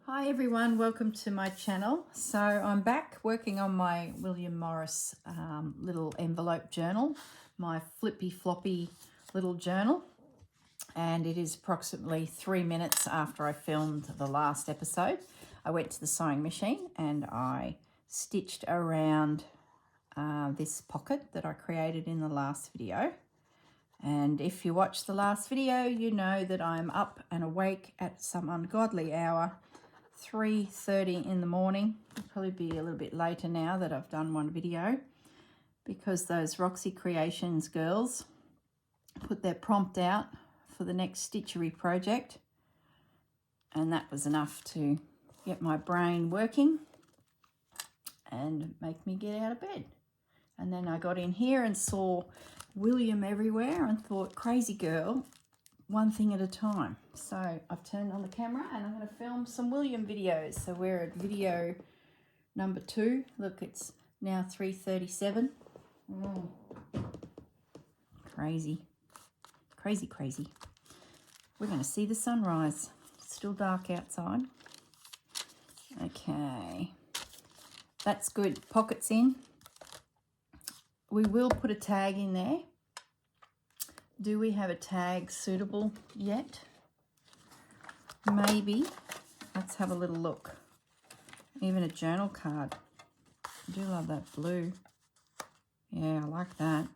Hi everyone, welcome to my channel. So I'm back working on my William Morris little envelope journal, my flippy floppy little journal, and it is approximately 3 minutes after I filmed the last episode. I went to the sewing machine and I stitched around this pocket that I created in the last video. And if you watched the last video, you know that I'm up and awake at some ungodly hour, 3:30 in the morning. It'll probably be a little bit later now that I've done one video, because those Roxy Creations girls put their prompt out for the next stitchery project, and that was enough to get my brain working and make me get out of bed. And then I got in here and saw William everywhere and thought, crazy girl, one thing at a time. So I've turned on the camera and I'm going to film some William videos. So we're at video number 2. Look, it's now 3:37. Crazy. We're going to see the sunrise. It's still dark outside. Okay, that's good. Pockets in. We will put a tag in there. Do we have a tag suitable yet? Maybe. Let's have a little look. Even a journal card. I do love that blue. Yeah, I like that.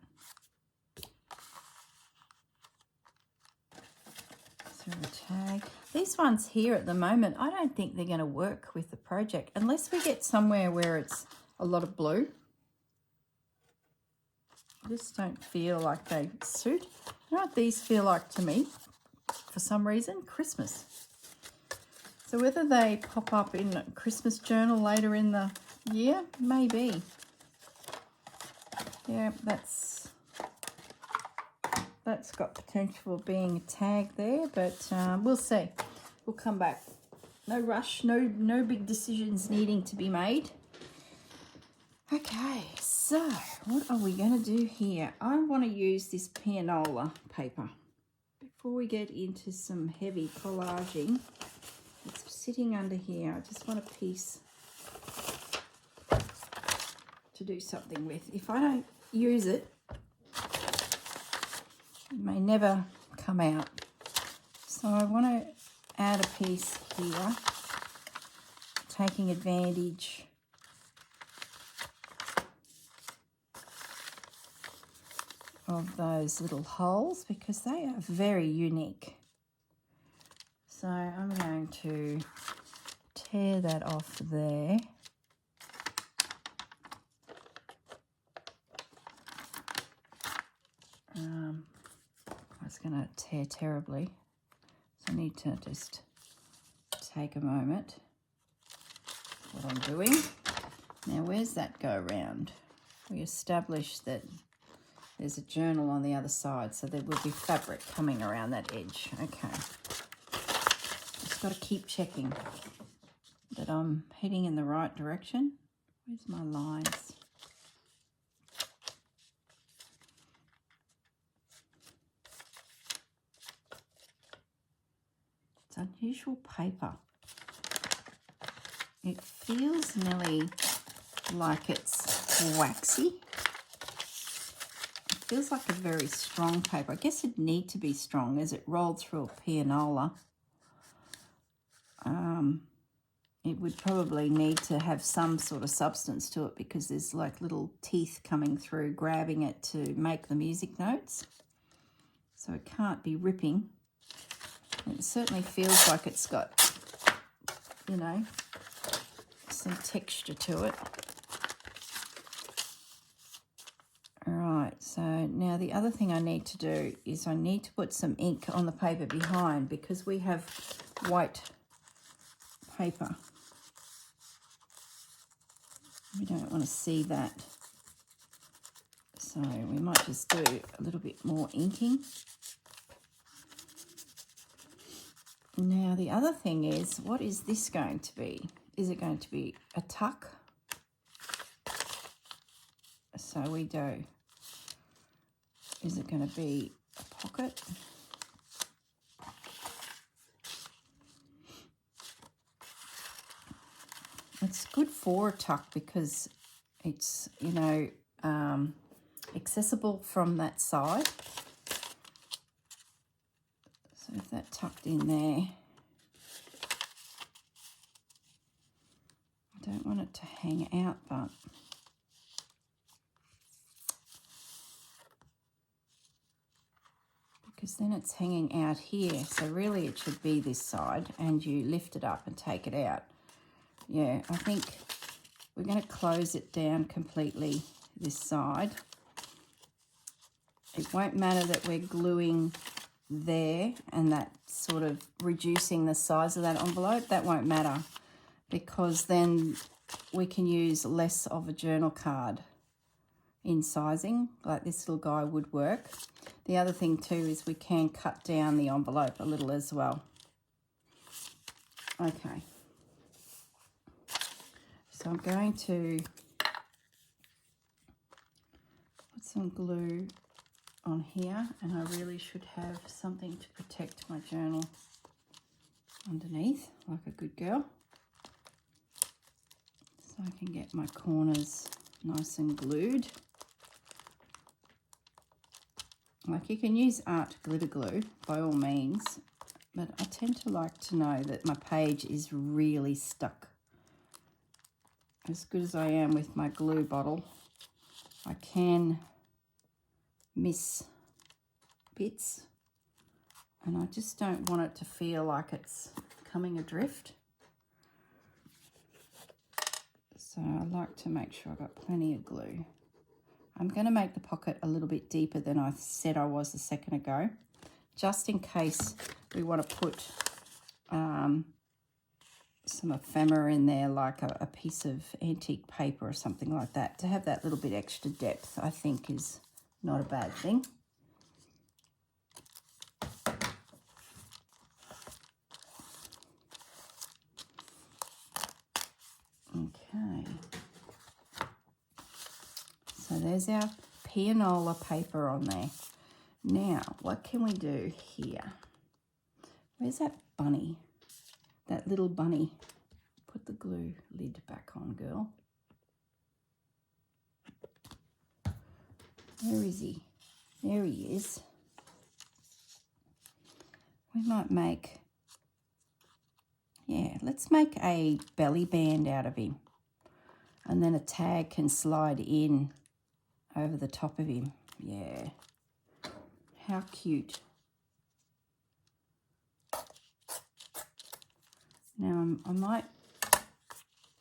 Is there a tag? These ones here at the moment, I don't think they're going to work with the project unless we get somewhere where it's a lot of blue. I just don't feel like they suit. You know what these feel like to me? For some reason, Christmas. So whether they pop up in a Christmas journal later in the year, maybe. Yeah, that's got potential of being a tag there, but we'll see. We'll come back. No rush, no big decisions needing to be made. Okay, so what are we going to do here? I want to use this pianola paper. Before we get into some heavy collaging, it's sitting under here. I just want a piece to do something with. If I don't use it, it may never come out. So I want to add a piece here, taking advantage of those little holes because they are very unique. So I'm going to tear that off there. I was going to tear terribly, so I need to just take a moment. What I'm doing. Now where's that go round? We established that there's a journal on the other side, so there will be fabric coming around that edge. Okay. Just got to keep checking that I'm heading in the right direction. Where's my lines? It's unusual paper. It feels nearly like it's waxy. Feels like a very strong paper. I guess it'd need to be strong as it rolled through a pianola. It would probably need to have some sort of substance to it because there's like little teeth coming through grabbing it to make the music notes. So it can't be ripping. It certainly feels like it's got, you know, some texture to it. Alright, so now the other thing I need to do is I need to put some ink on the paper behind because we have white paper. We don't want to see that. So we might just do a little bit more inking. Now the other thing is, what is this going to be? Is it going to be a tuck? So we do. Is it going to be a pocket? It's good for a tuck because it's, you know, accessible from that side. So if that tucked in there, I don't want it to hang out, but because then it's hanging out here. So really it should be this side, and you lift it up and take it out. Yeah, I think we're going to close it down completely this side. It won't matter that we're gluing there and that sort of reducing the size of that envelope. That won't matter because then we can use less of a journal card in sizing, like this little guy would work. The other thing too is we can cut down the envelope a little as well. Okay. So I'm going to put some glue on here, and I really should have something to protect my journal underneath, like a good girl, so I can get my corners nice and glued. Like, you can use art glitter glue by all means, but I tend to like to know that my page is really stuck. As good as I am with my glue bottle, I can miss bits, and I just don't want it to feel like it's coming adrift. So I like to make sure I've got plenty of glue. I'm going to make the pocket a little bit deeper than I said I was a second ago, just in case we want to put some ephemera in there, like a piece of antique paper or something like that. To have that little bit extra depth, I think, is not a bad thing. Okay. So there's our pianola paper on there. Now, what can we do here? Where's that bunny? That little bunny. Put the glue lid back on, girl. Where is he? There he is. We might make, yeah, let's make a belly band out of him. And then a tag can slide in over the top of him. Yeah. How cute. Now I might,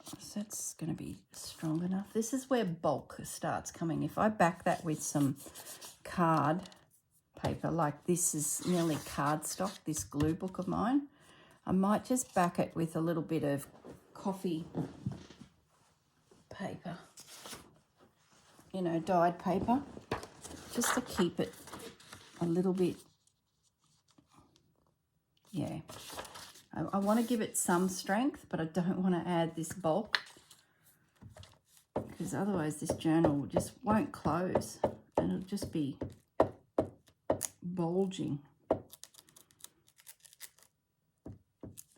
so that's going to be strong enough. This is where bulk starts coming. If I back that with some card paper, like this is nearly cardstock, this glue book of mine, I might just back it with a little bit of coffee paper, you know, dyed paper, just to keep it a little bit, yeah. I want to give it some strength, but I don't want to add this bulk, because otherwise this journal just won't close and it'll just be bulging.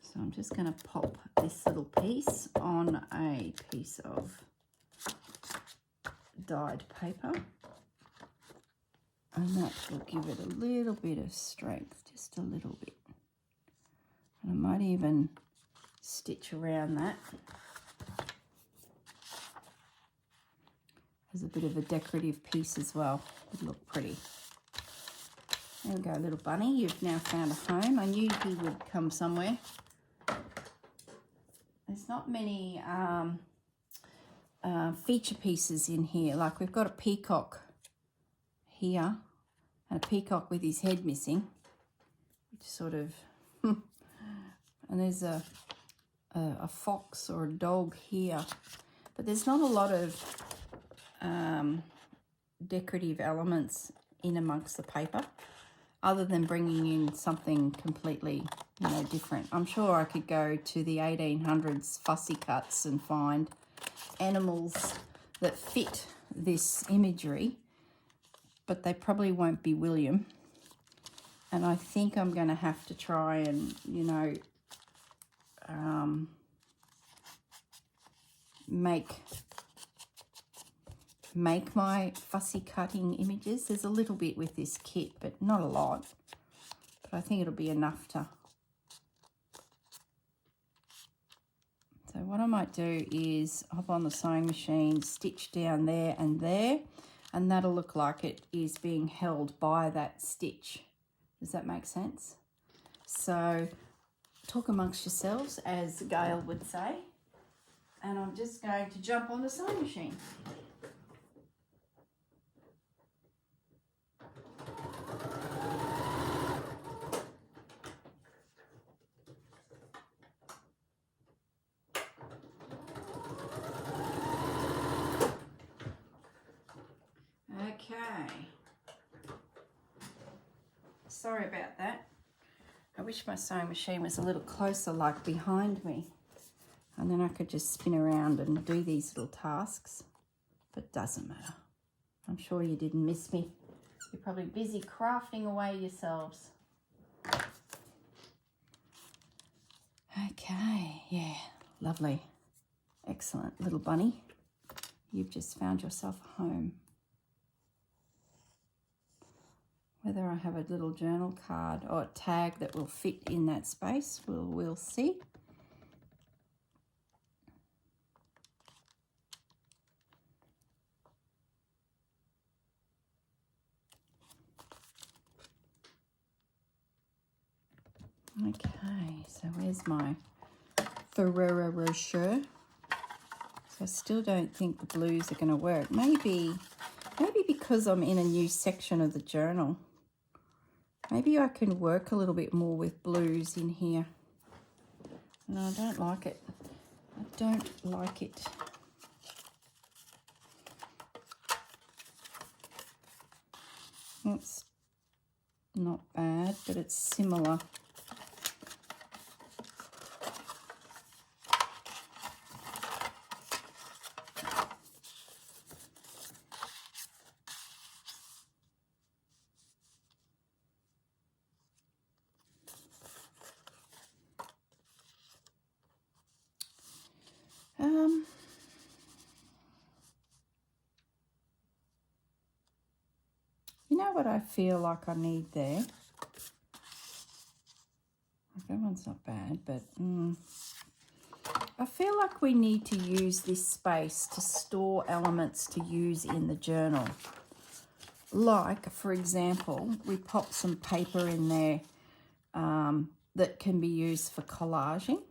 So I'm just going to pop this little piece on a piece of dyed paper, and that will give it a little bit of strength, just a little bit. And I might even stitch around that as a bit of a decorative piece as well. It'd look pretty. There we go, little bunny. You've now found a home. I knew he would come somewhere. There's not many feature pieces in here. Like, we've got a peacock here and a peacock with his head missing, which sort of... And there's a fox or a dog here. But there's not a lot of decorative elements in amongst the paper, other than bringing in something completely, you know, different. I'm sure I could go to the 1800s fussy cuts and find animals that fit this imagery, but they probably won't be William. And I think I'm going to have to try and, you know, make my fussy cutting images. There's a little bit with this kit, but not a lot. But I think it'll be enough to. So what I might do is hop on the sewing machine, stitch down there, and that'll look like it is being held by that stitch. Does that make sense? So talk amongst yourselves, as Gail would say. And I'm just going to jump on the sewing machine. Okay. Sorry about that. I wish my sewing machine was a little closer, like behind me. And then I could just spin around and do these little tasks. But it doesn't matter. I'm sure you didn't miss me. You're probably busy crafting away yourselves. Okay, yeah, lovely. Excellent, little bunny. You've just found yourself a home. Whether I have a little journal card or a tag that will fit in that space, we'll see. Okay, so where's my Ferrero Rocher? So I still don't think the blues are going to work. Maybe because I'm in a new section of the journal. Maybe I can work a little bit more with blues in here. No, I don't like it. I don't like it. It's not bad, but it's similar. You know what I feel like I need there? That one's not bad, but I feel like we need to use this space to store elements to use in the journal. Like, for example, we pop some paper in there that can be used for collaging.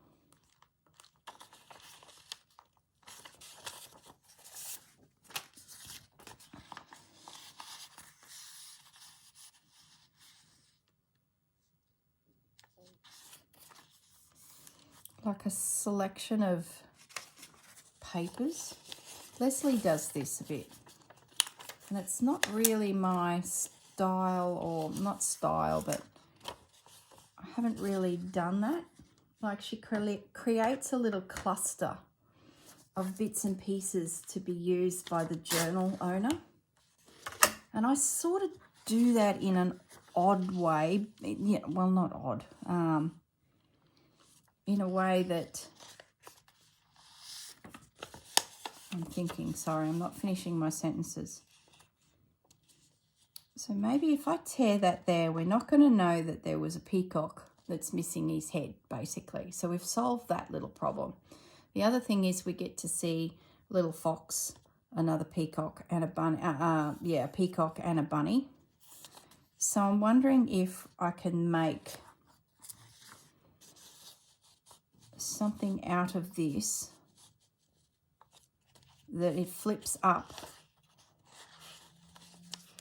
Like a selection of papers. Leslie does this a bit. And it's not really my style, or not style, but I haven't really done that. Like, she creates a little cluster of bits and pieces to be used by the journal owner. And I sort of do that in an odd way. Yeah, well, not odd. In a way that I'm thinking, sorry, I'm not finishing my sentences. So maybe if I tear that there, we're not going to know that there was a peacock that's missing his head, basically. So we've solved that little problem. The other thing is we get to see a little fox, another peacock, and a bunny. A peacock and a bunny. So I'm wondering if I can make something out of this that it flips up.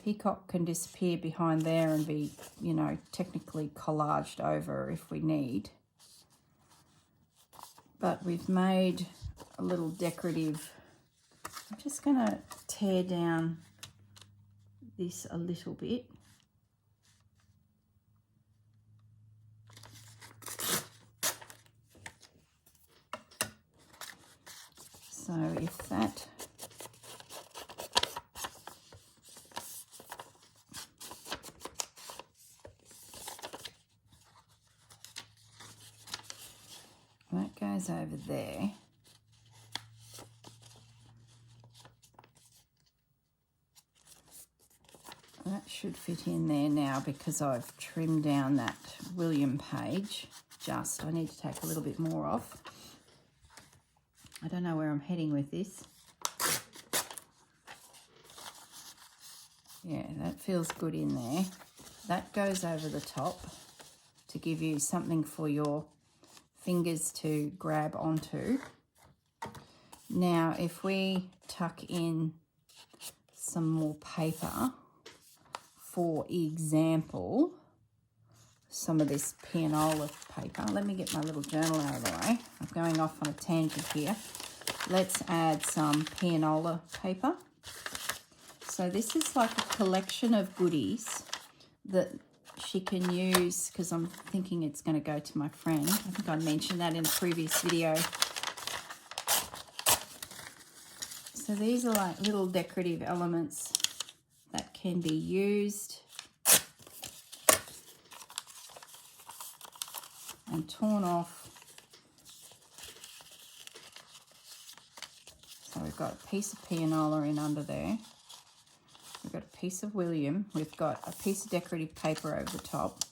Peacock can disappear behind there and be, you know, technically collaged over if we need. But we've made a little decorative. I'm just going to tear down this a little bit. So if that goes over there, That should fit in there now because I've trimmed down that William page. I need to take a little bit more off. I don't know where I'm heading with this. Yeah, that feels good in there. That goes over the top to give you something for your fingers to grab onto. Now, if we tuck in some more paper, for example, some of this pianola paper. Let me get my little journal out of the way. I'm going off on a tangent here. Let's add some pianola paper. So this is like a collection of goodies that she can use, because I'm thinking it's going to go to my friend. I think I mentioned that in a previous video. So these are like little decorative elements that can be used and torn off. So we've got a piece of pianola in under there. We've got a piece of William. We've got a piece of decorative paper over the top.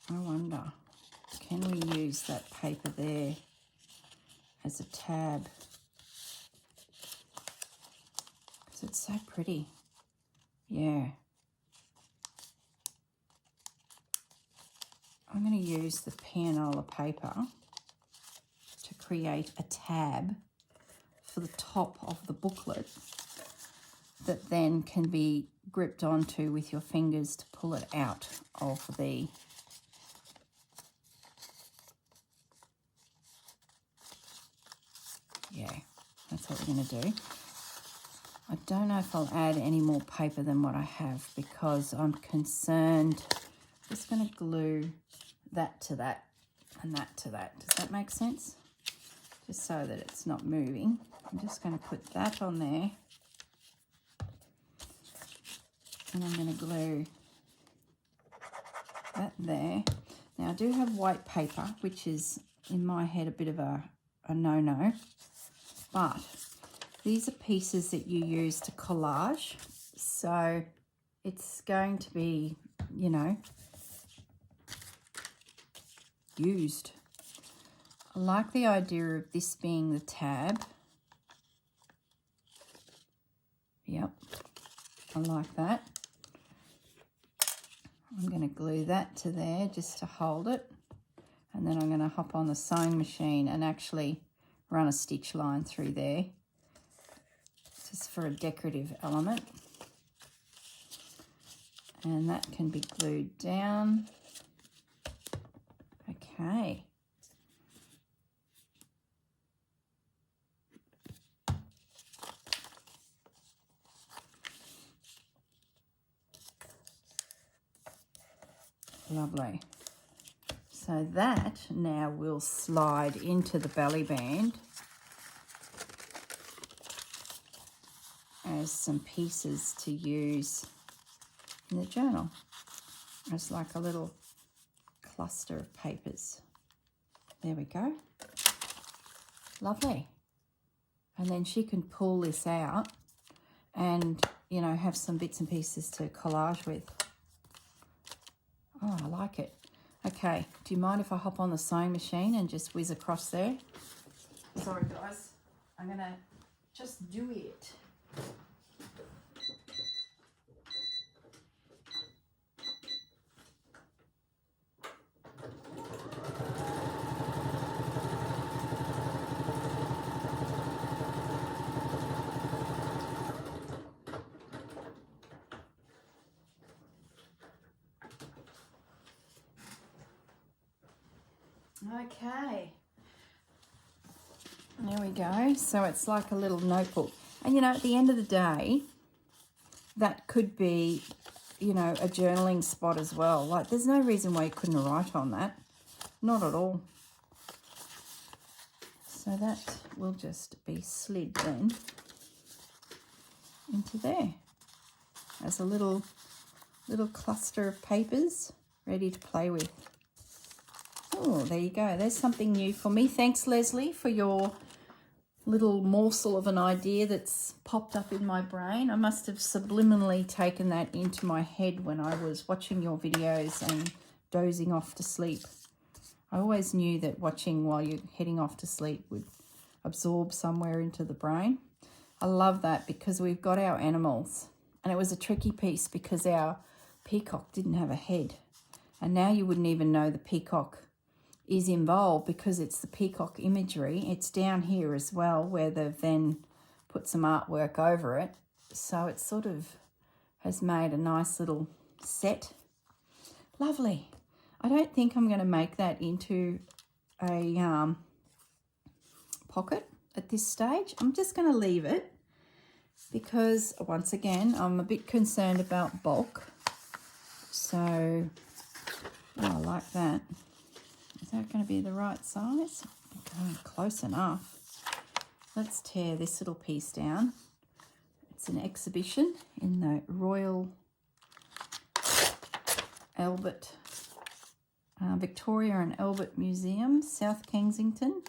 I wonder, can we use that paper there as a tab? Because it's so pretty. Yeah. I'm going to use the pianola paper to create a tab for the top of the booklet that then can be gripped onto with your fingers to pull it out of the that's what we're going to do. I don't know if I'll add any more paper than what I have because I'm concerned. I'm just going to glue that to that and that to that. Does that make sense? Just so that it's not moving. I'm just going to put that on there. And I'm going to glue that there. Now I do have white paper, which is in my head a bit of a no-no. But these are pieces that you use to collage. So it's going to be, you know, used. I like the idea of this being the tab. Yep, I like that. I'm going to glue that to there just to hold it. And then I'm going to hop on the sewing machine and actually run a stitch line through there just for a decorative element. And that can be glued down. Okay. Lovely. So that now will slide into the belly band as some pieces to use in the journal. It's like a little cluster of papers. There we go. Lovely. And then she can pull this out and, you know, have some bits and pieces to collage with. Oh, I like it. Okay, do you mind if I hop on the sewing machine and just whiz across there? Sorry guys, I'm going to just do it. Okay, there we go. So it's like a little notebook. And, you know, at the end of the day, that could be, you know, a journaling spot as well. Like, there's no reason why you couldn't write on that. Not at all. So that will just be slid then into there as a little cluster of papers ready to play with. Oh, there you go. There's something new for me. Thanks, Leslie, for your little morsel of an idea that's popped up in my brain. I must have subliminally taken that into my head when I was watching your videos and dozing off to sleep. I always knew that watching while you're heading off to sleep would absorb somewhere into the brain. I love that because we've got our animals, and it was a tricky piece because our peacock didn't have a head, and now you wouldn't even know the peacock is involved because it's the peacock imagery. It's down here as well where they've then put some artwork over it, so it sort of has made a nice little set. Lovely. I don't think I'm going to make that into a pocket at this stage. I'm just going to leave it because, once again, I'm a bit concerned about bulk. So, oh, I like that. Is that going to be the right size? Okay, close enough. Let's tear this little piece down. It's an exhibition in the Royal Albert, Victoria and Albert Museum, South Kensington.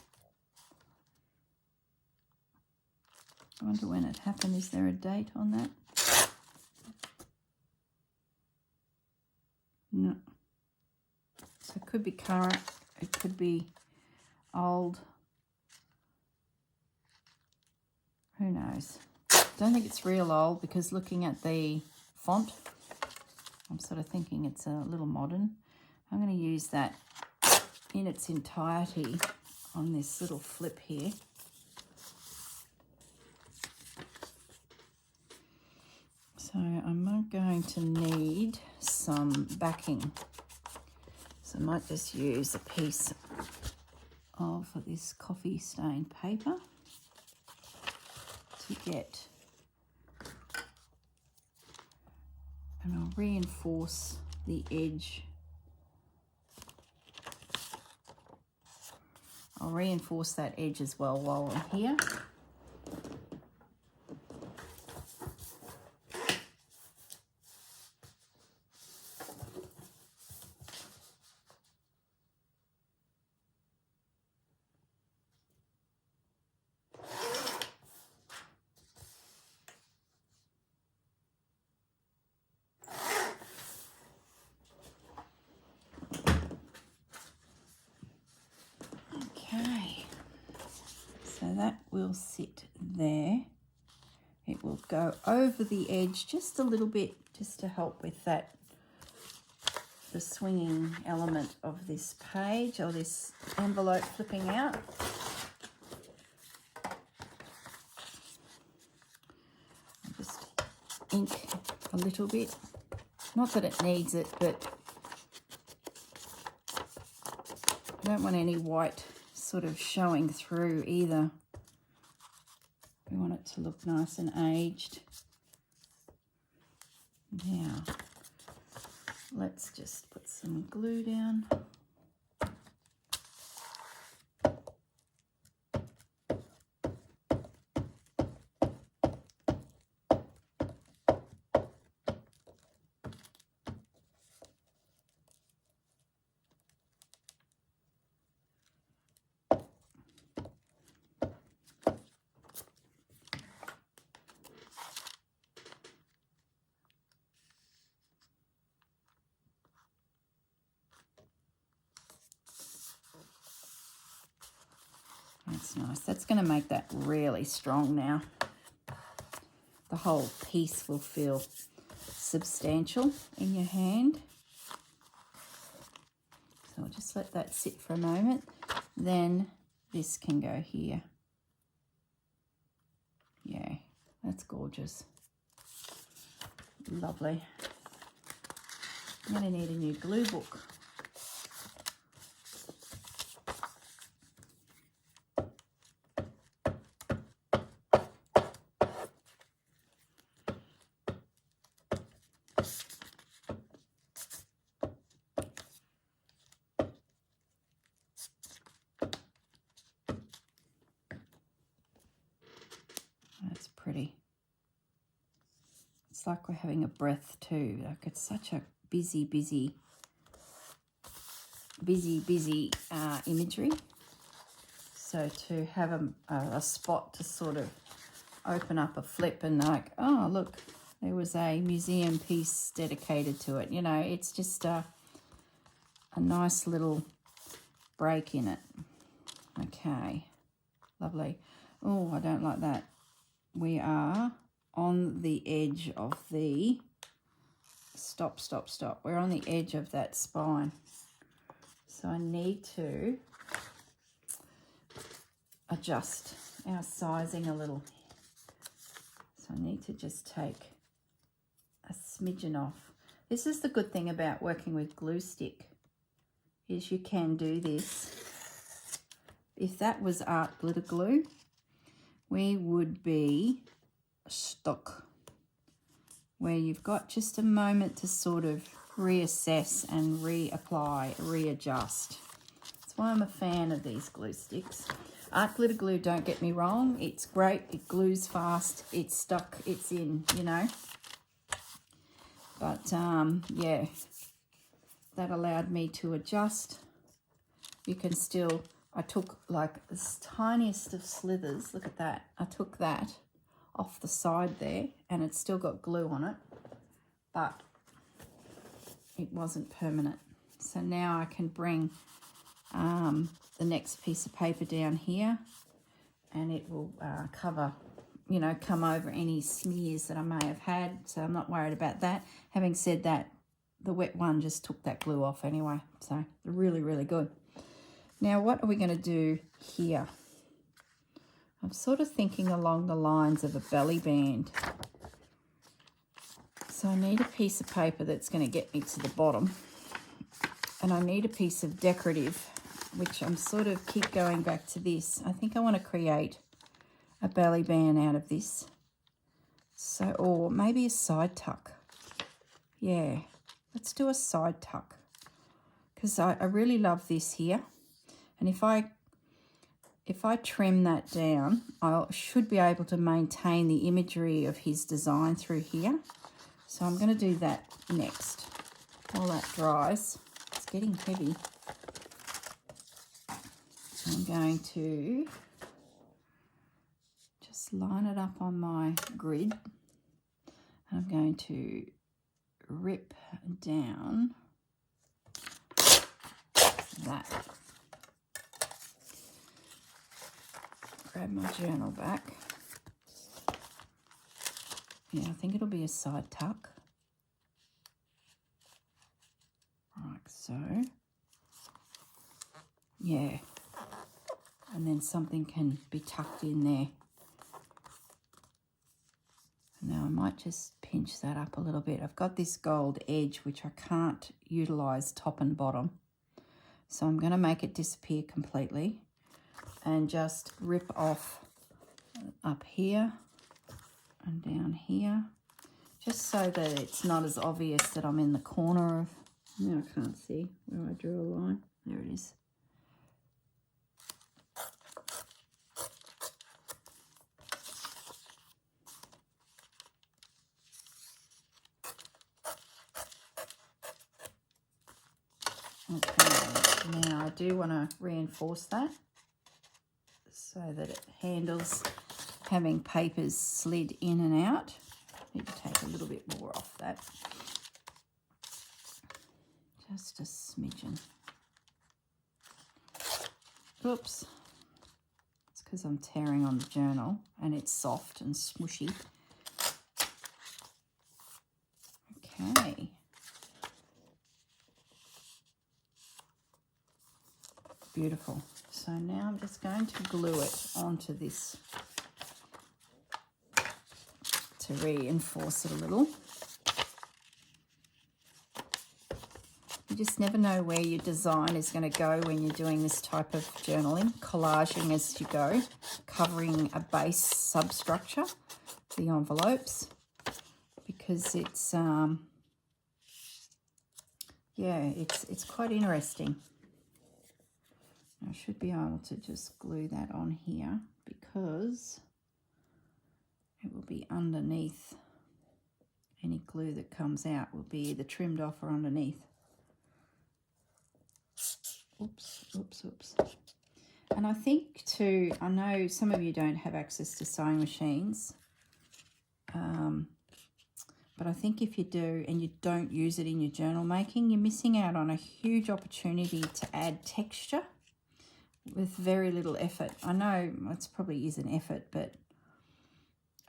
I wonder when it happened. Is there a date on that? No. So it could be current. It could be old. Who knows? Don't think it's real old because looking at the font, I'm sort of thinking it's a little modern. I'm going to use that in its entirety on this little flip here. So I'm going to need some backing. So I might just use a piece of this coffee stained paper to get, and I'll reinforce the edge. I'll reinforce that edge as well while I'm here. That will sit there. It will go over the edge just a little bit, just to help with that, the swinging element of this page or this envelope flipping out. I'll just ink a little bit. Not that it needs it, but I don't want any white sort of showing through either. We want it to look nice and aged. Now, let's just put some glue down. That's nice. That's going to make that really strong now. The whole piece will feel substantial in your hand. So I'll just let that sit for a moment. Then this can go here. Yeah, that's gorgeous. Lovely. I'm going to need a new glue book. That's pretty. It's like we're having a breath too. Like it's such a busy imagery. So to have a spot to sort of open up a flip and like, oh, look, there was a museum piece dedicated to it. You know, it's just a nice little break in it. Okay, lovely. Oh, I don't like that. We are on the edge of the, stop. We're on the edge of that spine. So I need to adjust our sizing a little. So I need to just take a smidgen off. This is the good thing about working with glue stick, is you can do this. If that was art glitter glue, we would be stuck, where you've got just a moment to sort of reassess and reapply, readjust. That's why I'm a fan of these glue sticks. Art glitter glue, don't get me wrong, it's great, it glues fast, it's stuck, it's in, you know. But yeah, that allowed me to adjust. You can still, I took like this tiniest of slithers, look at that. I took that off the side there and it's still got glue on it, but it wasn't permanent. So now I can bring the next piece of paper down here and it will cover, you know, come over any smears that I may have had. So I'm not worried about that. Having said that, the wet one just took that glue off anyway. So they're really, really good. Now, what are we going to do here? I'm sort of thinking along the lines of a belly band. So I need a piece of paper that's going to get me to the bottom. And I need a piece of decorative, which I'm sort of keep going back to this. I think I want to create a belly band out of this. So, or maybe a side tuck. Yeah, let's do a side tuck. Because I really love this here. And if I trim that down, I should be able to maintain the imagery of his design through here. So I'm going to do that next. While that dries, it's getting heavy. I'm going to just line it up on my grid. I'm going to rip down that. Grab my journal back. Yeah, I think it'll be a side tuck. Like so. Yeah. And then something can be tucked in there. Now I might just pinch that up a little bit. I've got this gold edge which I can't utilize top and bottom. So I'm going to make it disappear completely and just rip off up here and down here, just so that it's not as obvious that I'm in the corner of, now I can't see where I drew a line. There it is. Okay, now I do want to reinforce that so that it handles having papers slid in and out. Need to take a little bit more off that. Just a smidgen. Oops. It's because I'm tearing on the journal and it's soft and smushy. Okay. Beautiful. So now I'm just going to glue it onto this to reinforce it a little. You just never know where your design is going to go when you're doing this type of journaling, collaging as you go, covering a base substructure, the envelopes, because it's yeah, it's quite interesting. I should be able to just glue that on here because it will be underneath. Any glue that comes out will be either trimmed off or underneath. Oops, oops, oops. And I think too, I know some of you don't have access to sewing machines, but I think if you do and you don't use it in your journal making, you're missing out on a huge opportunity to add texture with very little effort. I know it probably is an effort, but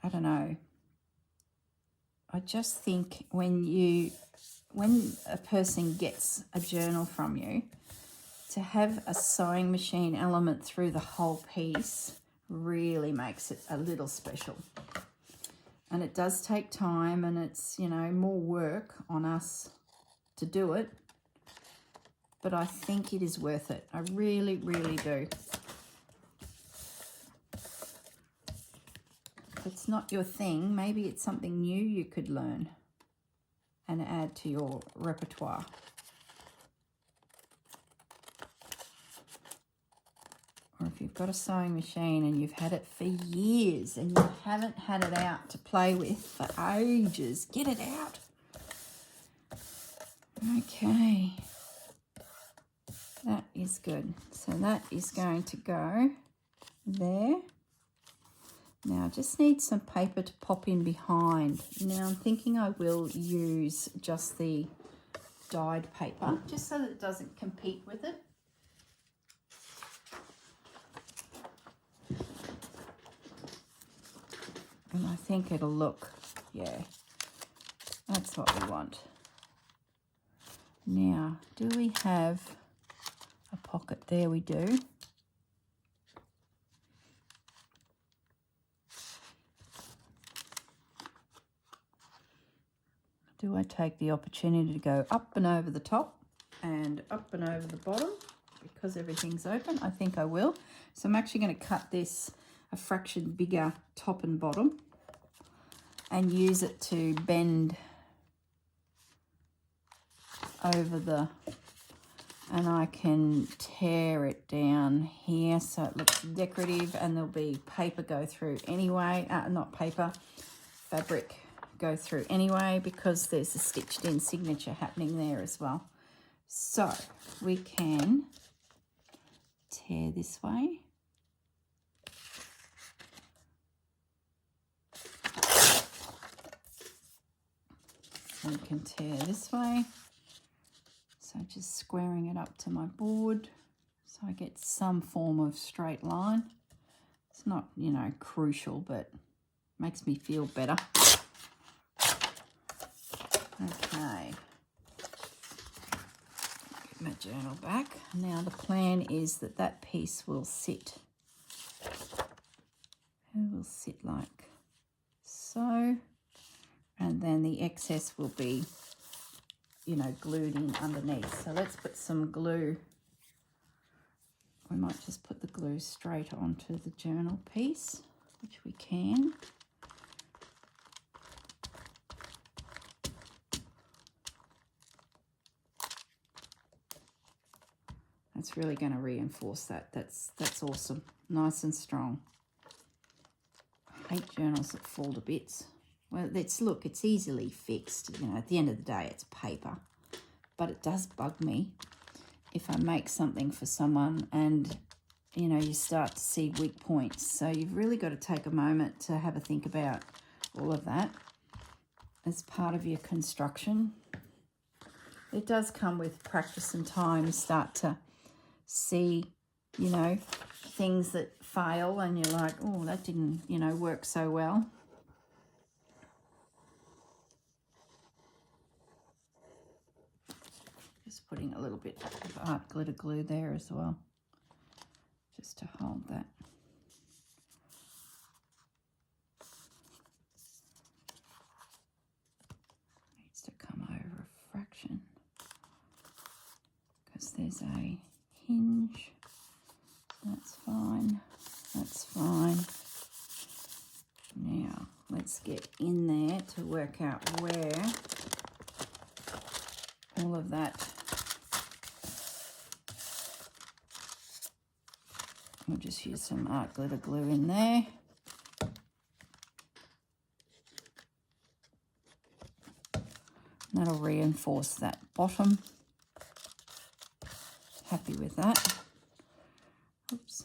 I don't know. I just think when a person gets a journal from you, to have a sewing machine element through the whole piece really makes it a little special. And it does take time, and it's, you know, more work on us to do it. But I think it is worth it. I really, really do. If it's not your thing, maybe it's something new you could learn and add to your repertoire. Or if you've got a sewing machine and you've had it for years and you haven't had it out to play with for ages, get it out. Okay, that is good. So that is going to go there. Now I just need some paper to pop in behind. Now I'm thinking I will use just the dyed paper, just so that it doesn't compete with it. And I think it'll look, yeah, that's what we want. Now, do we have a pocket? There we do. Do I take the opportunity to go up and over the top and up and over the bottom because everything's open? I think I will. So I'm actually going to cut this a fraction bigger top and bottom and use it to bend over the, and I can tear it down here so it looks decorative, and there'll be paper go through anyway, not paper, fabric go through anyway, because there's a stitched in signature happening there as well. So we can tear this way. We can tear this way. So just squaring it up to my board so I get some form of straight line. It's not, you know, crucial, but makes me feel better. Okay. Get my journal back. Now the plan is that that piece will sit. It will sit like so. And then the excess will be, you know, glued in underneath. So let's put some glue. We might just put the glue straight onto the journal piece, which we can. That's really going to reinforce that. That's awesome. Nice and strong. I hate journals that fall to bits. Well, look, it's easily fixed. You know, at the end of the day, it's paper. But it does bug me if I make something for someone and, you know, you start to see weak points. So you've really got to take a moment to have a think about all of that as part of your construction. It does come with practice and time. You start to see, you know, things that fail and you're like, oh, that didn't, you know, work so well. Just putting a little bit of art glitter glue there as well, just to hold that. Needs to come over a fraction because there's a hinge. That's fine. That's fine. Now let's get in there to work out where all of that. We'll just use some art glitter glue in there. That'll reinforce that bottom. Happy with that. Oops.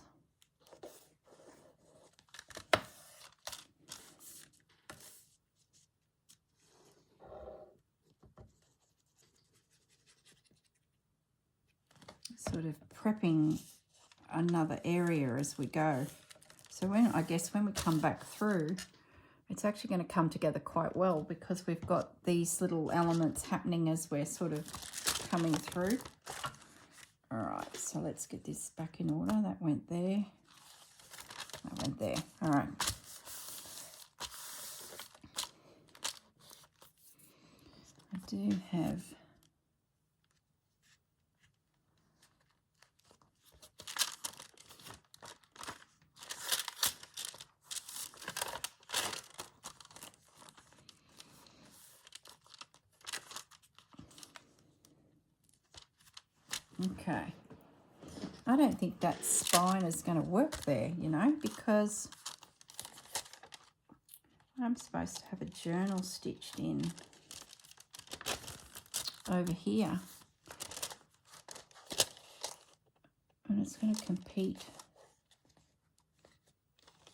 sort of prepping another area as we go. So I guess when we come back through, it's actually going to come together quite well because we've got these little elements happening as we're sort of coming through. All right, so let's get this back in order. That went there. That went there. All right. I do have okay. I don't think that spine is going to work there, you know, because I'm supposed to have a journal stitched in over here. And it's going to compete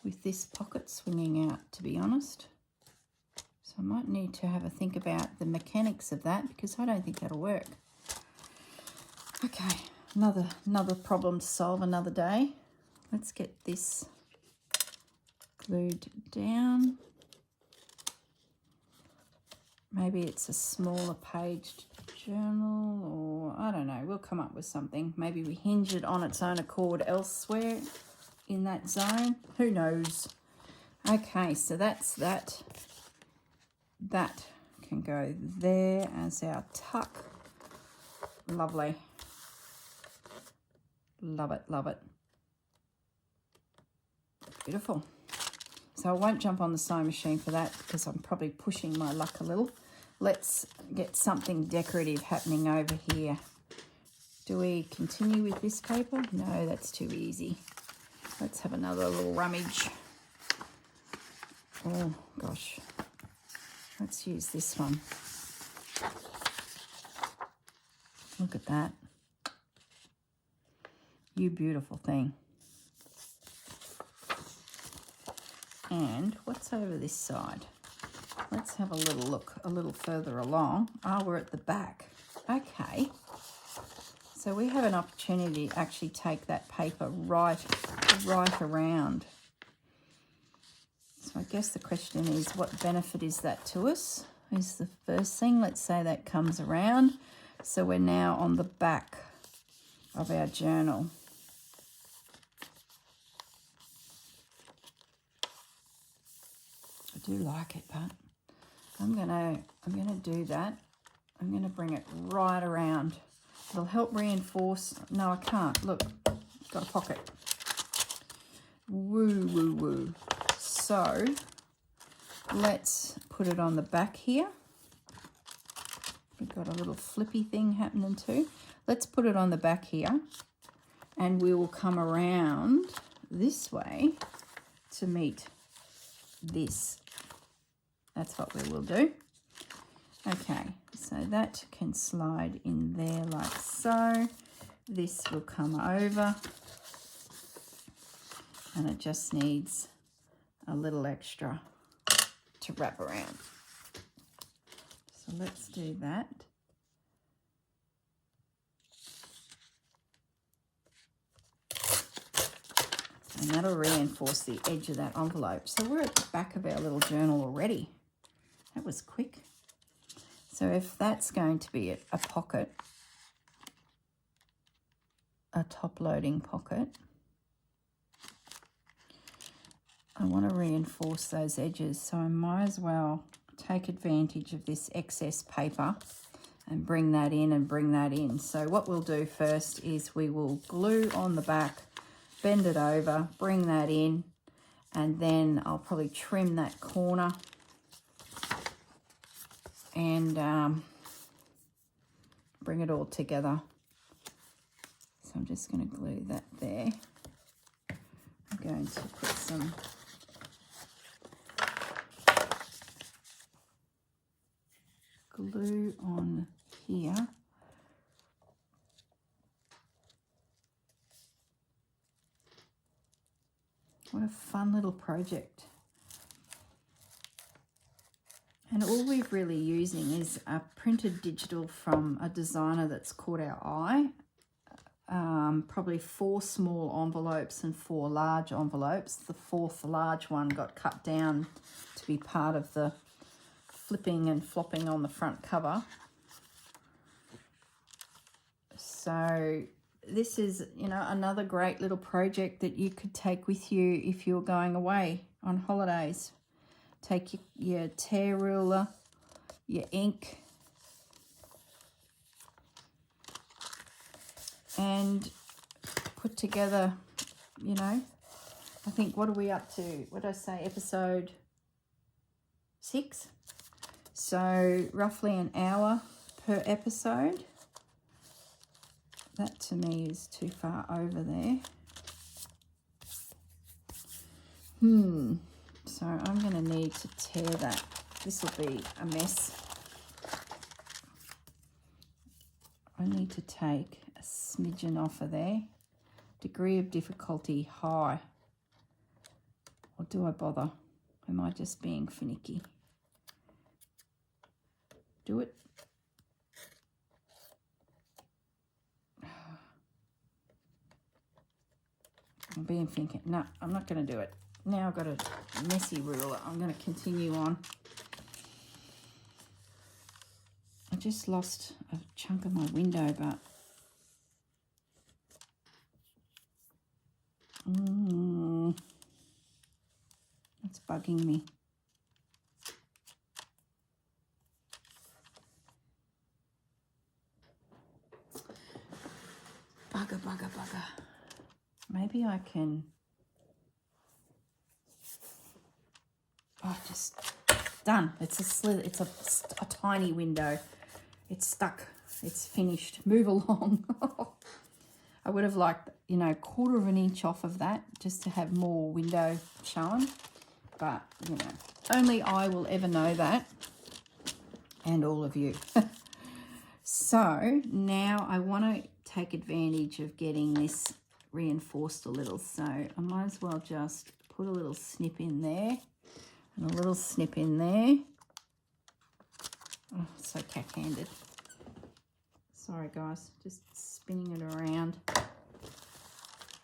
with this pocket swinging out, to be honest. So I might need to have a think about the mechanics of that because I don't think that'll work. Okay, another problem to solve another day. Let's get this glued down. Maybe it's a smaller paged journal, or I don't know, we'll come up with something. Maybe we hinge it on its own accord elsewhere in that zone. Who knows? Okay, so that's that. That can go there as our tuck. Lovely. Love it, love it. Beautiful. So I won't jump on the sewing machine for that because I'm probably pushing my luck a little. Let's get something decorative happening over here. Do we continue with this paper? No, that's too easy. Let's have another little rummage. Oh, gosh. Let's use this one. Look at that. You beautiful thing. And what's over this side? Let's have a little look a little further along. Ah, we're at the back. Okay. So we have an opportunity to actually take that paper right around. So I guess the question is, what benefit is that to us? Is the first thing. Let's say that comes around. So we're now on the back of our journal. I do like it, but I'm gonna do that. I'm gonna bring it right around. It'll help reinforce. No, I can't. Look, got a pocket. Woo, woo, woo. So let's put it on the back here. We've got a little flippy thing happening too. Let's put it on the back here, and we will come around this way to meet this. That's what we will do. Okay, so that can slide in there like so. This will come over, and it just needs a little extra to wrap around. So let's do that. And that'll reinforce the edge of that envelope. So we're at the back of our little journal already. That was quick. So if that's going to be a pocket, a top-loading pocket, I want to reinforce those edges. So I might as well take advantage of this excess paper and bring that in and bring that in. So what we'll do first is we will glue on the back, bend it over, bring that in, and then I'll probably trim that corner and bring it all together. So I'm just going to glue that there. I'm going to put some glue on here. What a fun little project. And all we're really using is a printed digital from a designer that's caught our eye. probably 4 small envelopes and 4 large envelopes. The 4th large one got cut down to be part of the flipping and flopping on the front cover. So this is, you know, another great little project that you could take with you if you're going away on holidays. Take your tear ruler, your ink, and put together, you know, I think, what are we up to? What did I say? Episode 6. So roughly an hour per episode. That to me is too far over there. So I'm going to need to tear that. This will be a mess. I need to take a smidgen off of there. Degree of difficulty high. Or do I bother? Am I just being finicky? Do it. I'm being thinking. No, I'm not going to do it. Now I've got a messy ruler. I'm going to continue on. I just lost a chunk of my window, but it's bugging me. Bugger. Maybe I can. Oh, just done. It's a slit. It's a tiny window. It's stuck. It's finished. Move along. I would have liked, you know, 1/4 of an inch off of that just to have more window showing. But, you know, only I will ever know that, and all of you. So now I want to take advantage of getting this reinforced a little. So I might as well just put a little snip in there and a little snip in there. Oh, so cack-handed. Sorry, guys. Just spinning it around.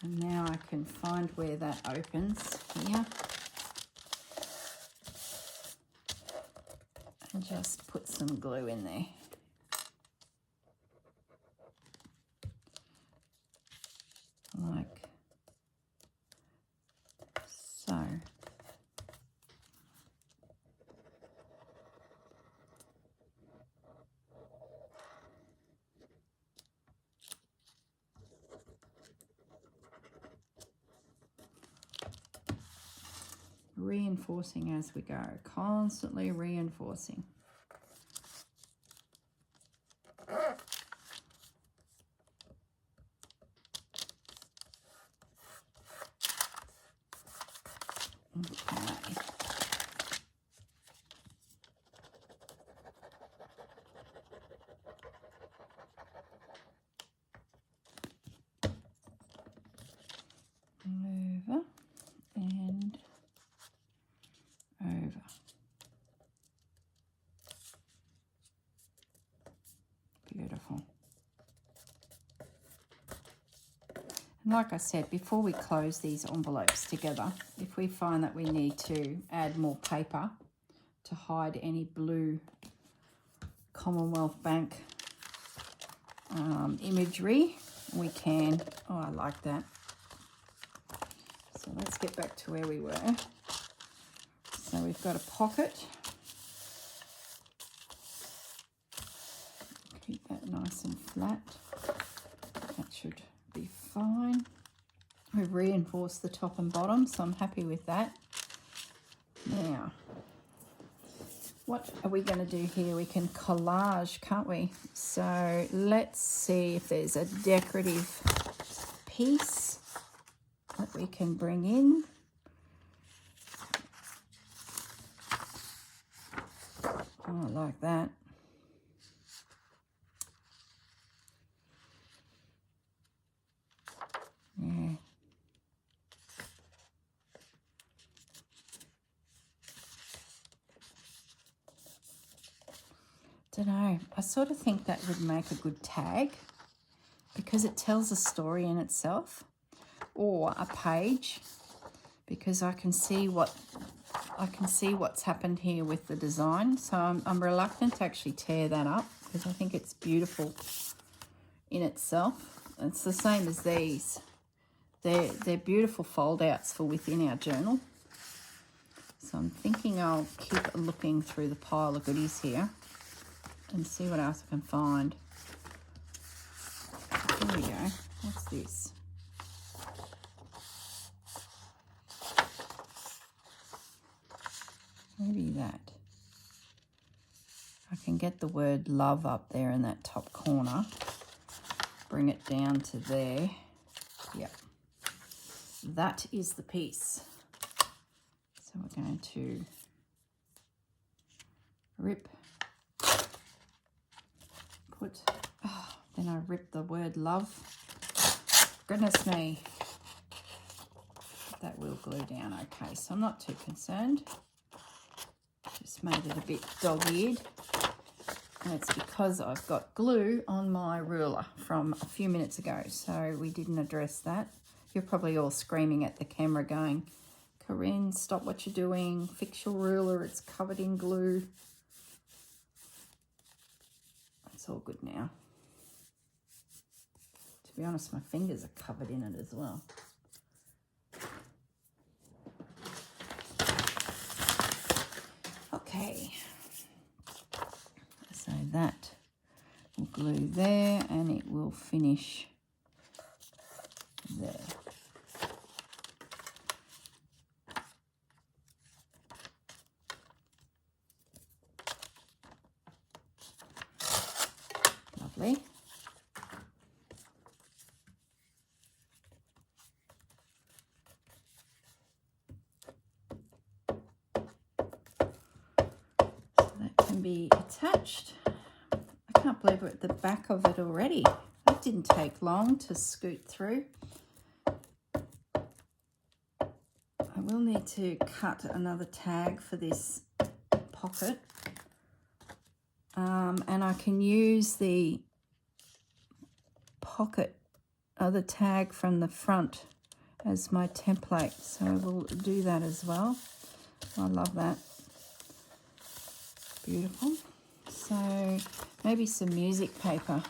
And now I can find where that opens here. And just put some glue in there. Like so. Reinforcing as we go, constantly reinforcing. Okay. Over and over. Beautiful. And like I said, before we close these envelopes together, if we find that we need to add more paper to hide any blue Commonwealth Bank imagery, we can. Oh, I like that. So let's get back to where we were. So we've got a pocket. Keep that nice and flat. That should be fine. We've reinforced the top and bottom, so I'm happy with that. Now, what are we going to do here? We can collage, can't we? So let's see if there's a decorative piece that we can bring in. Oh, I like that. Yeah. Don't know. I sort of think that would make a good tag, because it tells a story in itself, or a page, because I can see what's happened here with the design. So I'm reluctant to actually tear that up because I think it's beautiful in itself. It's the same as these. They're beautiful fold outs for within our journal. So I'm thinking I'll keep looking through the pile of goodies here and see what else I can find. Here we go. What's this? Maybe that. I can get the word love up there in that top corner. Bring it down to there. Yep. That is the piece. So we're going to rip, put, then I rip the word love. Goodness me. That will glue down okay, so I'm not too concerned. Just made it a bit dog-eared. And it's because I've got glue on my ruler from a few minutes ago, so we didn't address that. You're probably all screaming at the camera going, Corrine, stop what you're doing, fix your ruler, it's covered in glue. It's all good now. To be honest, my fingers are covered in it as well. Okay, so that will glue there and it will finish there. Lovely. Be attached. I can't believe we're at the back of it already. That didn't take long to scoot through. I will need to cut another tag for this pocket, and I can use the pocket the tag from the front as my template, so we'll do that as well. I love that. Beautiful. So maybe some music paper.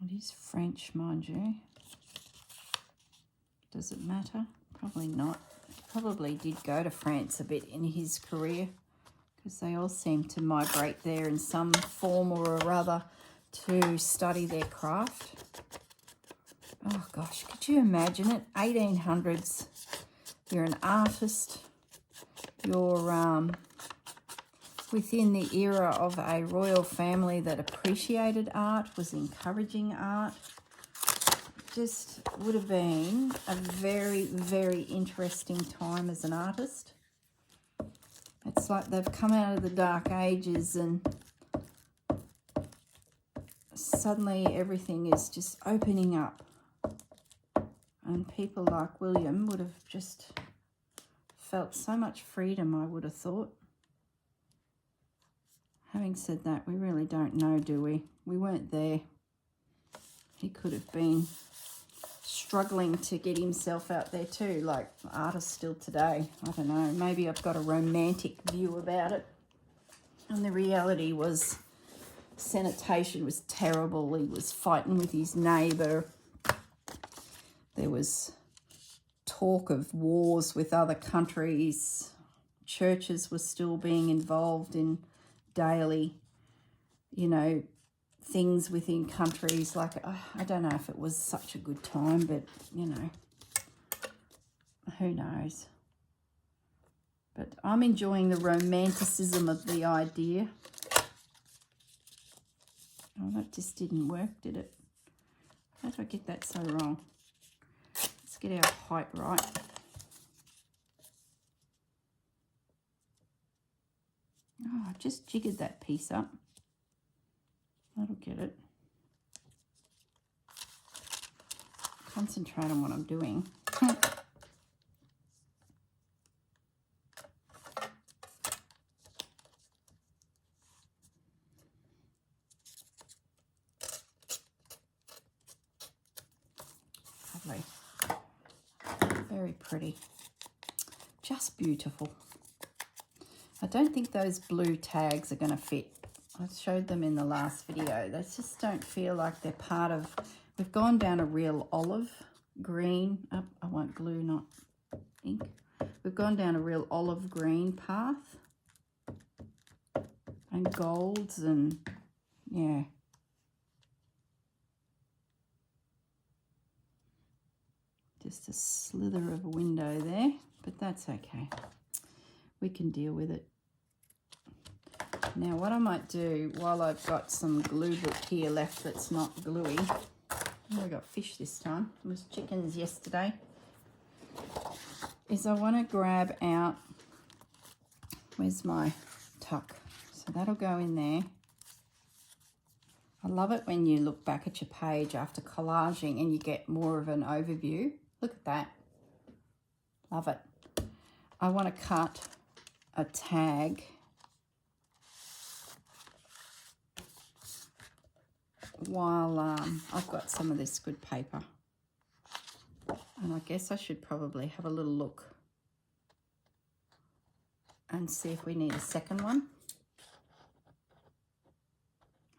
It is French, mind you. Does it matter? Probably not. He probably did go to France a bit in his career because they all seem to migrate there in some form or other to study their craft. Oh gosh, could you imagine it? 1800s, you're an artist, you're within the era of a royal family that appreciated art, was encouraging art. Just would have been a very, very interesting time as an artist. It's like they've come out of the dark ages and suddenly everything is just opening up. And people like William would have just felt so much freedom, I would have thought. Having said that, we really don't know, do we? We weren't there. He could have been struggling to get himself out there too, like artists still today. I don't know, maybe I've got a romantic view about it. And the reality was sanitation was terrible. He was fighting with his neighbour. There was talk of wars with other countries. Churches were still being involved in daily, you know, things within countries. Like, I don't know if it was such a good time, but, you know, who knows. But I'm enjoying the romanticism of the idea. Oh, that just didn't work, did it? How did I get that so wrong? Let's get our height right. Oh, I just jiggered that piece up. That'll get it. Concentrate on what I'm doing. Lovely. Very pretty. Just beautiful. I don't think those blue tags are going to fit. I showed them in the last video. They just don't feel like they're part of... We've gone down a real olive green. Oh, I want glue, not ink. We've gone down a real olive green path. And golds and... yeah. Just a slither of a window there. But that's okay. We can deal with it. Now what I might do while I've got some glue book here left that's not gluey, oh, we got fish this time, it was chickens yesterday, is I want to grab out, where's my tuck? So that'll go in there. I love it when you look back at your page after collaging and you get more of an overview. Look at that. Love it. I want to cut a tag while I've got some of this good paper. And I guess I should probably have a little look and see if we need a second one.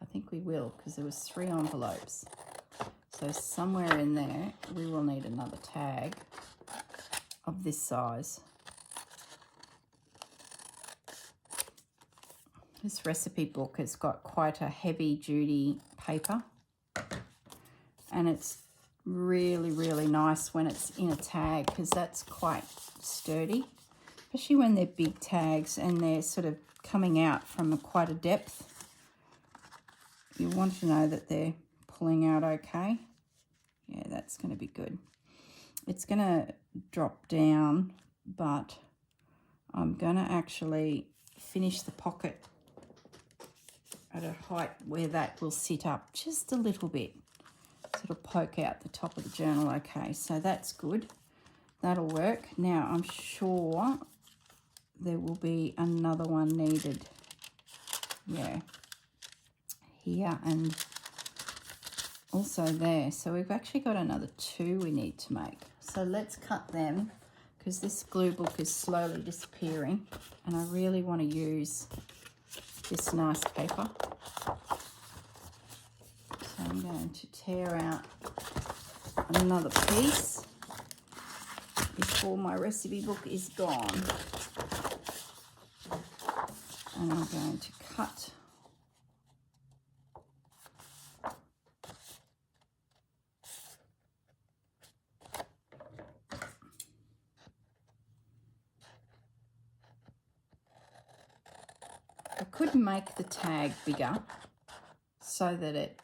I think we will, because there was 3 envelopes. So somewhere in there we will need another tag of this size. This recipe book has got quite a heavy duty paper, and it's really, really nice when it's in a tag, because that's quite sturdy, especially when they're big tags and they're sort of coming out from quite a depth. You want to know that they're pulling out okay. Yeah, that's going to be good. It's going to drop down, but I'm going to actually finish the pocket at a height where that will sit up just a little bit. So it'll poke out the top of the journal. Okay, so that's good. That'll work. Now, I'm sure there will be another one needed. Yeah. Here and also there. So we've actually got another 2 we need to make. So let's cut them, because this glue book is slowly disappearing and I really want to use this nice paper. So I'm going to tear out another piece before my recipe book is gone. And I'm going to cut could make the tag bigger so that it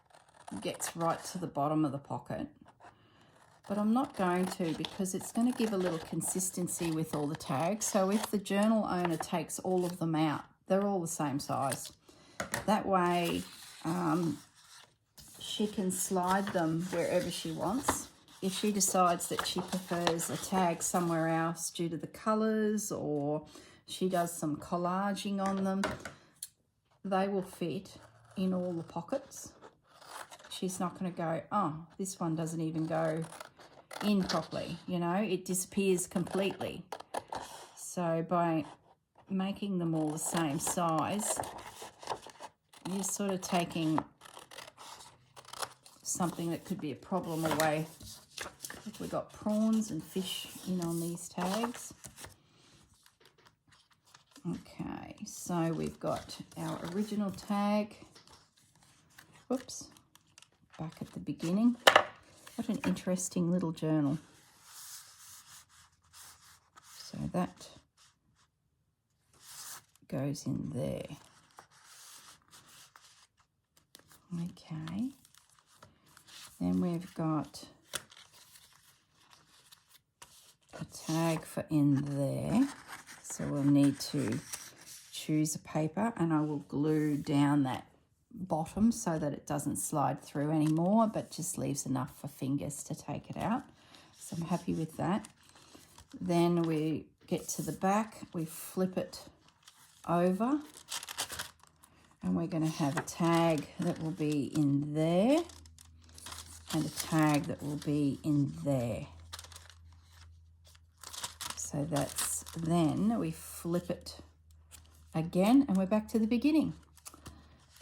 gets right to the bottom of the pocket, but I'm not going to, because it's going to give a little consistency with all the tags. So if the journal owner takes all of them out, they're all the same size. That way she can slide them wherever she wants. If she decides that she prefers a tag somewhere else due to the colours, or she does some collaging on them, they will fit in all the pockets. She's not going to go, oh, this one doesn't even go in properly, you know, it disappears completely. So by making them all the same size, you're sort of taking something that could be a problem away. We've got prawns and fish in on these tags. Okay, so we've got our original tag. Whoops, back at the beginning. What an interesting little journal. So that goes in there. Okay. Then we've got a tag for in there. So we'll need to choose a paper, and I will glue down that bottom so that it doesn't slide through anymore, but just leaves enough for fingers to take it out. So I'm happy with that. Then we get to the back, we flip it over, and we're going to have a tag that will be in there and a tag that will be in there. So that's, then we flip it again and we're back to the beginning.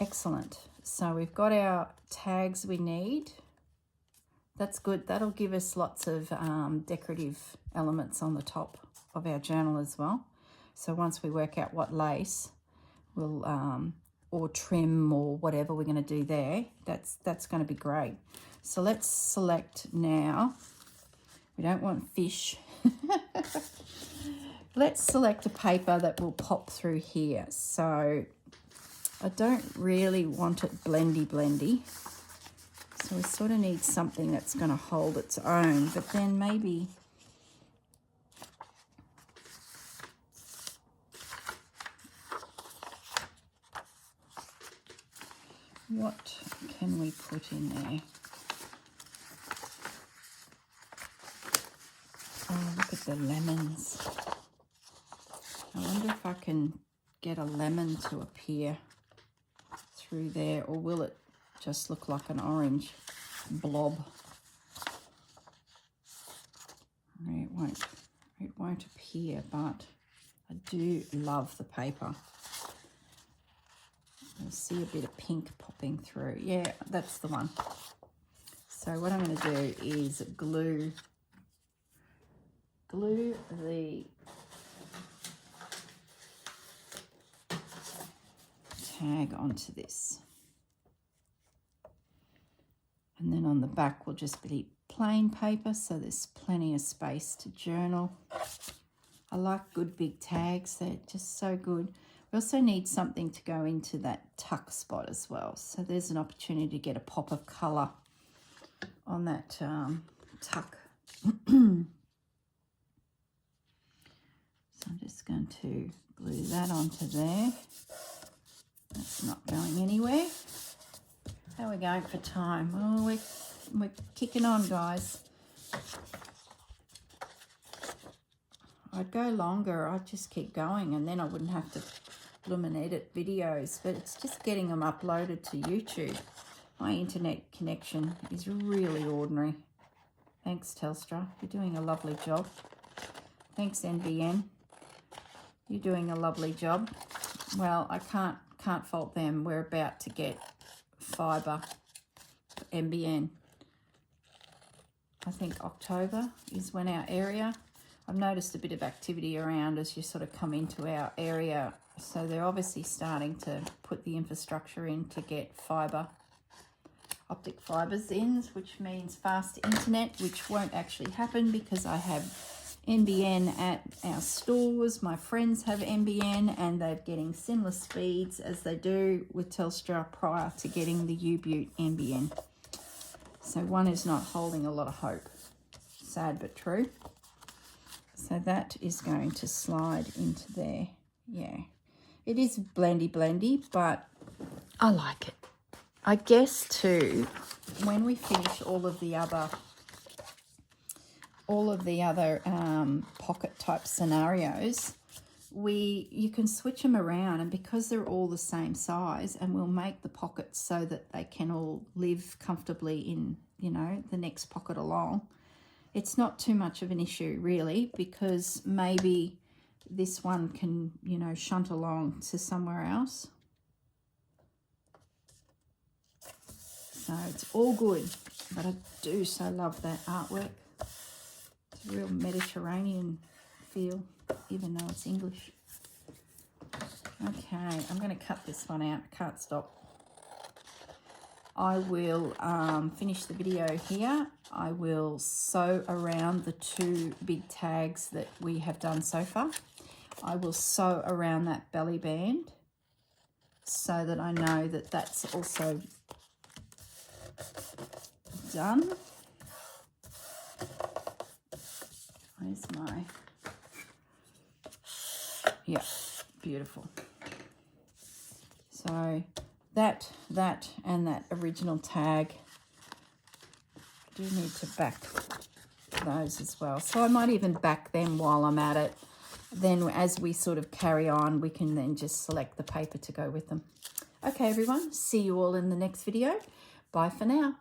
Excellent. So we've got our tags we need. That's good. That'll give us lots of decorative elements on the top of our journal as well. So once we work out what lace we'll or trim or whatever we're going to do there, that's going to be great. So let's select now. We don't want fish. Let's select a paper that will pop through here. So I don't really want it blendy. So we sort of need something that's going to hold its own, but then maybe what can we put in there? Oh, look at the lemons. I wonder if I can get a lemon to appear through there, or will it just look like an orange blob? It won't appear, but I do love the paper. You'll see a bit of pink popping through. Yeah, that's the one. So what I'm going to do is glue the tag onto this. And then on the back will just be plain paper, so there's plenty of space to journal. I like good big tags, they're just so good. We also need something to go into that tuck spot as well. So there's an opportunity to get a pop of colour on that tuck. So I'm just going to glue that onto there. That's not going anywhere. How are we going for time? Oh, we're kicking on, guys. I'd go longer. I'd just keep going, and then I wouldn't have to blooming edit videos. But it's just getting them uploaded to YouTube. My internet connection is really ordinary. Thanks, Telstra. You're doing a lovely job. Thanks, NBN. You're doing a lovely job. Well, I can't fault them. We're about to get fibre for NBN. I think October is when our area. I've noticed a bit of activity around as you sort of come into our area. So they're obviously starting to put the infrastructure in to get fibre, optic fibres in, which means fast internet, which won't actually happen because I have NBN at our stores. My friends have NBN and they're getting similar speeds as they do with Telstra prior to getting the U-Butte NBN. So one is not holding a lot of hope. Sad but true. So that is going to slide into there. Yeah, it is blendy, but I like it. I guess too, when we finish all of the other pocket type scenarios, you can switch them around, and because they're all the same size, and we'll make the pockets so that they can all live comfortably in, you know, the next pocket along. It's not too much of an issue really, because maybe this one can, you know, shunt along to somewhere else. So it's all good, but I do so love that artwork. It's a real Mediterranean feel, even though it's English. Okay, I'm going to cut this one out. I can't stop. I will finish the video here. I will sew around the 2 big tags that we have done so far. I will sew around that belly band so that I know that that's also done. Where's my... Yeah, beautiful. So that, and that original tag, I do need to back those as well. So I might even back them while I'm at it. Then as we sort of carry on, we can then just select the paper to go with them. Okay, everyone, see you all in the next video. Bye for now.